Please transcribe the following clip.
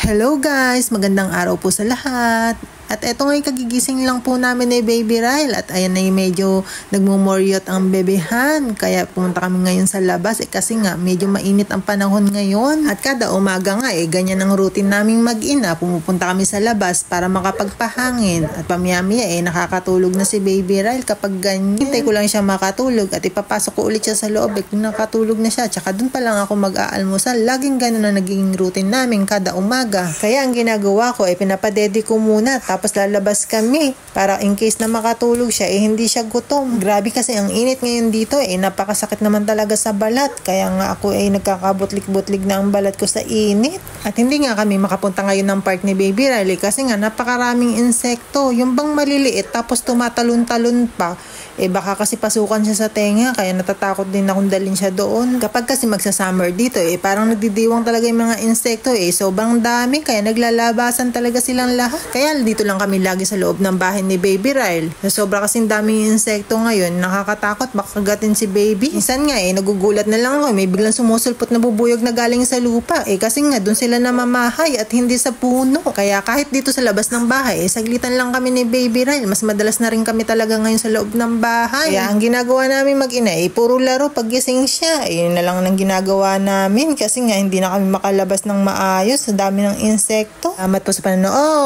Hello guys! Magandang araw po sa lahat. At eto nga'y kagigising lang po namin ni Baby Ryle. At ayan na medyo nagmumuryot ang bebehan. Kaya pumunta kami ngayon sa labas. Kasi nga medyo mainit ang panahon ngayon. At kada umaga nga ganyan ang routine naming mag-ina. Pumupunta kami sa labas para makapagpahangin. At pamiyamiya nakakatulog na si Baby Ryle kapag ganyan. Hintay ko lang siya makatulog at ipapasok ko ulit siya sa loob. Kung nakatulog na siya, tsaka dun pa lang ako mag-aalmusal. Laging ganun na naging routine namin kada umaga. Kaya ang ginagawa ko pinapadede ko muna. Tapos lalabas kami para in case na makatulog siya hindi siya gutom. Grabe kasi ang init ngayon dito napakasakit naman talaga sa balat. Kaya nga ako nagkakabutlik-butlig na ang balat ko sa init. At hindi nga kami makapunta ngayon ng park ni Baby Ryle kasi nga napakaraming insekto. Yung bang maliliit tapos tumatalon-talon pa. Baka kasi pasukan siya sa tenga kaya natatakot din akong dalhin siya doon. Kapag kasi magsa-summer dito parang nagdidiwang talaga yung mga insekto sobrang dami kaya naglalabasan talaga silang lahat. Kaya dito lang kami lagi sa loob ng bahay ni Baby Ryle. Sobra kasing daming insekto ngayon, nakakatakot baka kagatin si Baby. Minsan nga nagugulat na lang ako, may biglang sumusulpot na bubuyog na galing sa lupa kasi nga doon sila namamahay at hindi sa puno. Kaya kahit dito sa labas ng bahay saglitan lang kami ni Baby Ryle. Mas madalas na rin kami talaga ngayon sa loob ng bahay. Kaya ang ginagawa namin mag-ina puro laro paggising siya. Yun na lang ang ginagawa namin kasi nga hindi na kami makalabas ng maayos sa dami ng insekto. Salamat po sa panonood.